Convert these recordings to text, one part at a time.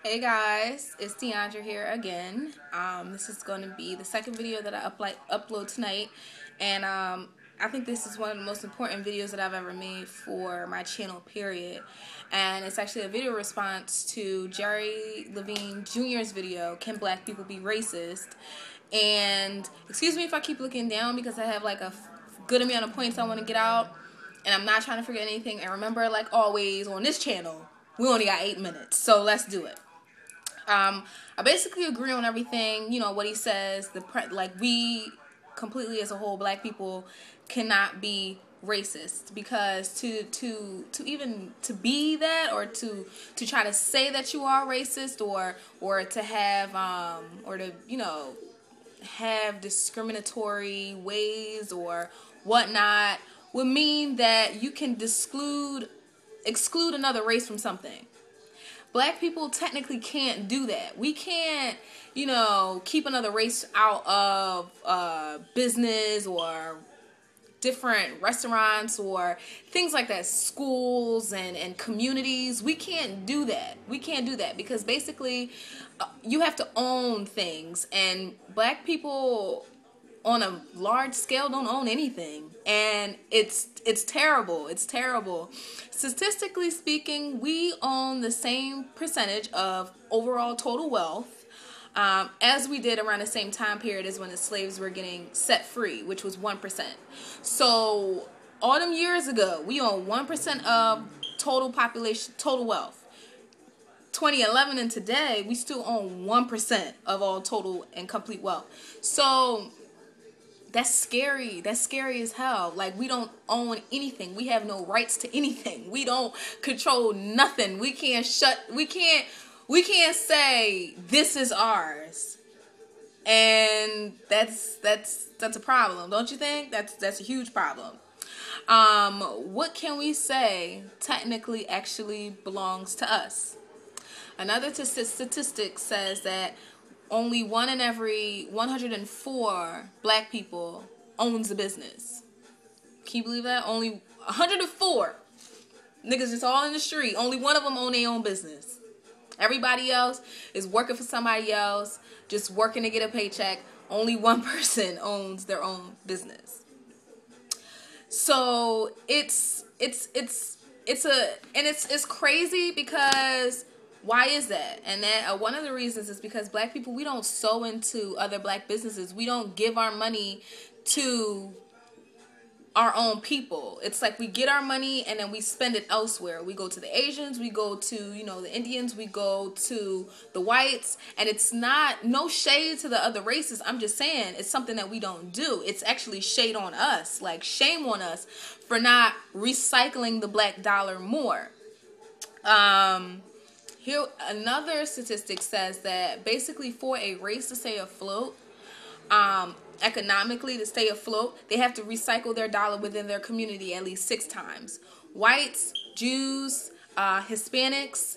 Hey guys, it's Diandra here again. This is going to be the second video that I upload tonight, and I think this is one of the most important videos that I've ever made for my channel, period. And it's actually a video response to Jerry Levine Jr.'s video, "Can Black People Be Racist?" And excuse me if I keep looking down because I have like a good amount of points I want to get out, and I'm not trying to forget anything. And remember, like always on this channel, we only got 8 minutes, so let's do it. I basically agree on everything, what he says. We completely as a whole, black people cannot be racist, because to even to be that, or to try to say that you are racist, or to have or to have discriminatory ways or whatnot, would mean that you can exclude another race from something. Black people technically can't do that. We can't, keep another race out of business or different restaurants or things like that, schools and communities. We can't do that. We can't do that because basically you have to own things, and black people on a large scale don't own anything, and it's terrible. It's terrible. Statistically speaking, we own the same percentage of overall total wealth as we did around the same time period as when the slaves were getting set free, which was 1%. So all them years ago, we own 1% of total population, total wealth. 2011 and today, we still own 1% of all total and complete wealth. So that's scary. That's scary as hell. Like, we don't own anything. We have no rights to anything. We don't control nothing. We can't say this is ours. And that's a problem, don't you think? That's a huge problem. What can we say technically actually belongs to us? Another statistic says that only 1 in every 104 black people owns a business. Can you believe that? Only 104 niggas just all in the street. Only one of them own their own business. Everybody else is working for somebody else, just working to get a paycheck. Only one person owns their own business. So it's crazy because why is that? And that one of the reasons is because black people, we don't sow into other black businesses. We don't give our money to our own people. It's like we get our money and then we spend it elsewhere. We go to the Asians, we go to, the Indians, we go to the whites, and it's no shade to the other races. I'm just saying it's something that we don't do. It's actually shade on us, like shame on us for not recycling the black dollar more. Here, another statistic says that basically for a race to stay afloat, economically to stay afloat, they have to recycle their dollar within their community at least 6 times. Whites, Jews, Hispanics,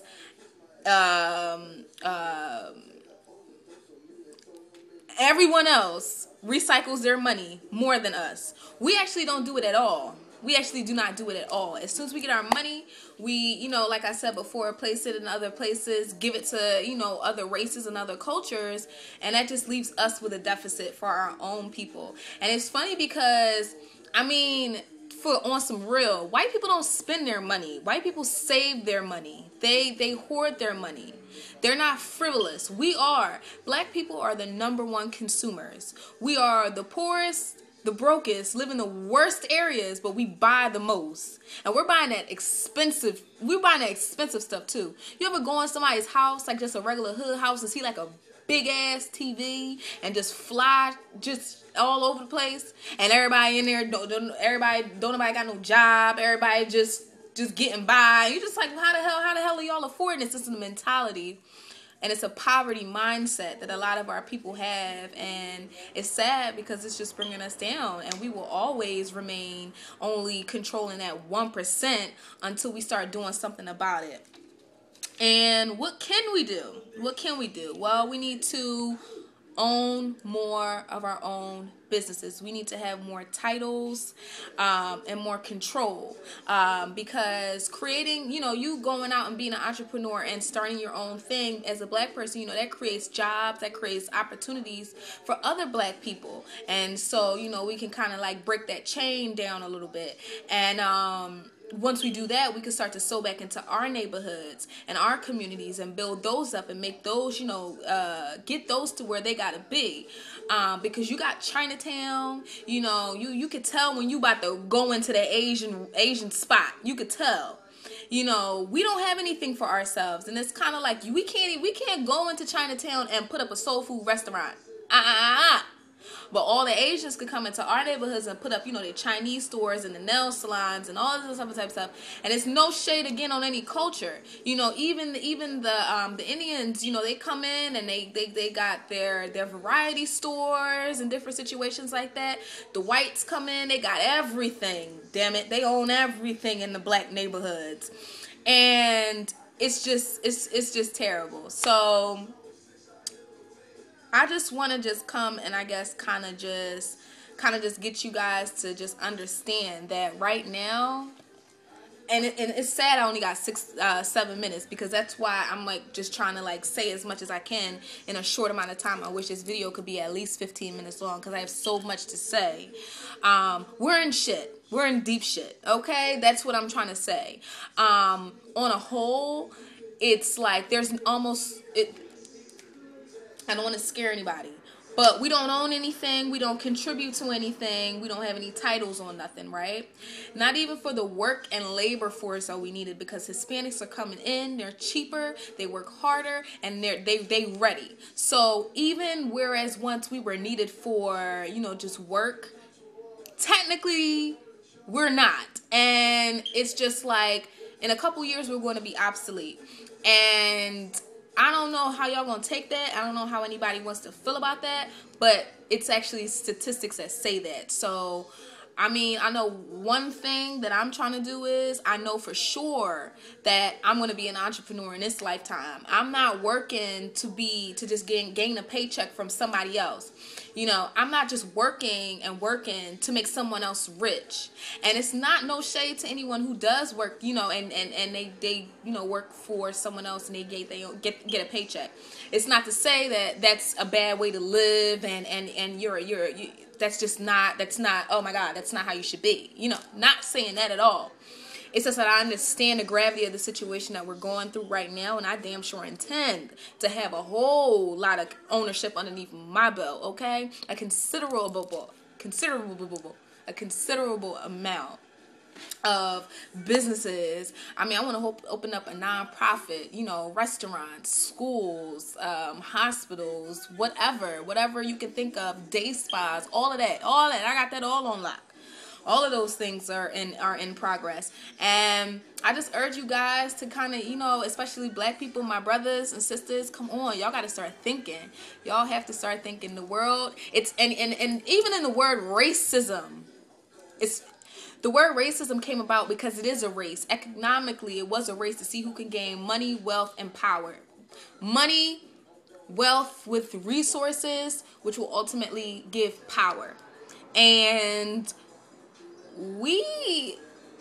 everyone else recycles their money more than us. We actually don't do it at all. We actually do not do it at all. As soon as we get our money, we, like I said before, place it in other places, give it to, other races and other cultures, and that just leaves us with a deficit for our own people. And it's funny because, on some real, white people don't spend their money. White people save their money. They hoard their money. They're not frivolous. We are. Black people are the '1 consumers. We are the poorest, the brokest, live in the worst areas, but we buy the most. And we're buying that expensive stuff too. You ever go in somebody's house, like just a regular hood house, and see like a big ass TV and just fly just all over the place, and everybody in there don't nobody got no job, everybody just getting by. You're just like, how the hell are y'all affording this? This is the mentality. And it's a poverty mindset that a lot of our people have, and it's sad because it's just bringing us down, and we will always remain only controlling that 1% until we start doing something about it. And what can we do? What can we do? Well, we need to own more of our own businesses. We need to have more titles and more control, because creating, you going out and being an entrepreneur and starting your own thing as a black person, that creates jobs, that creates opportunities for other black people. And so, we can kind of like break that chain down a little bit. And once we do that, we can start to sow back into our neighborhoods and our communities and build those up and make those, get those to where they gotta be. Because you got Chinatown, you could tell when you about to go into the Asian spot. You could tell. We don't have anything for ourselves, and it's kind of like we can't go into Chinatown and put up a soul food restaurant. But all the Asians could come into our neighborhoods and put up, their Chinese stores and the nail salons and all this other type of stuff. And it's no shade again on any culture. Even the Indians, they come in and they got their variety stores and different situations like that. The whites come in, they got everything. Damn it, they own everything in the black neighborhoods, and it's just terrible. So I just want to just come and I guess kind of just get you guys to just understand that right now, and it's sad I only got 7 minutes, because that's why I'm like just trying to like say as much as I can in a short amount of time. I wish this video could be at least 15 minutes long, because I have so much to say. We're in shit. We're in deep shit. Okay, that's what I'm trying to say. On a whole, it's like there's almost I don't want to scare anybody, but we don't own anything. We don't contribute to anything. We don't have any titles on nothing, right? Not even for the work and labor force are we needed, because Hispanics are coming in. They're cheaper. They work harder, and they ready. So even whereas once we were needed for, just work, technically we're not. And it's just like in a couple years we're going to be obsolete. And I don't know how y'all gonna take that. I don't know how anybody wants to feel about that, but it's actually statistics that say that. So, I mean, I know one thing that I'm trying to do is I know for sure that I'm going to be an entrepreneur in this lifetime. I'm not working to just gain a paycheck from somebody else. I'm not just working to make someone else rich. And it's not no shade to anyone who does work, and they work for someone else and they get a paycheck. It's not to say that that's a bad way to live and you're that's not, oh my God, that's not how you should be. Not saying that at all. It's just that I understand the gravity of the situation that we're going through right now, and I damn sure intend to have a whole lot of ownership underneath my belt, okay? A considerable amount of businesses. I mean, I want to open up a non-profit, restaurants, schools, hospitals, whatever you can think of, day spas, all of that. I got that all on lock. All of those things are in progress. And I just urge you guys to kind of, especially black people, my brothers and sisters, come on, y'all got to start thinking. Y'all have to start thinking. The world, and even in the word racism, the word racism came about because it is a race. Economically, it was a race to see who can gain money, wealth, and power. Money, wealth with resources, which will ultimately give power. And we're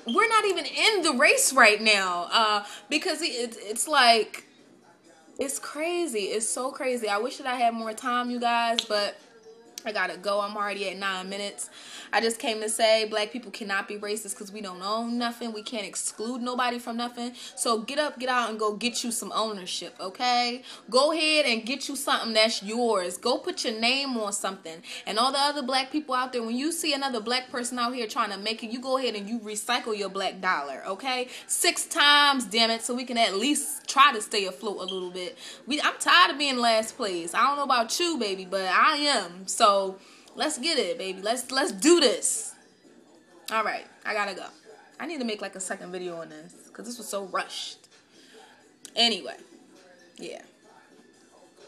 not even in the race right now, because it's like, it's crazy. It's so crazy. I wish that I had more time, you guys, but I gotta go. I'm already at 9 minutes. I just came to say black people cannot be racist because we don't own nothing. We can't exclude nobody from nothing. So get up, get out, and go get you some ownership, okay? Go ahead and get you something that's yours. Go put your name on something. And all the other black people out there, when you see another black person out here trying to make it, you go ahead and you recycle your black dollar, okay? 6 times, damn it, so we can at least try to stay afloat a little bit. I'm tired of being last place. I don't know about you, baby, but I am. So let's get it, baby. Let's do this. All right, I gotta go. I need to make like a second video on this because this was so rushed. Anyway, yeah.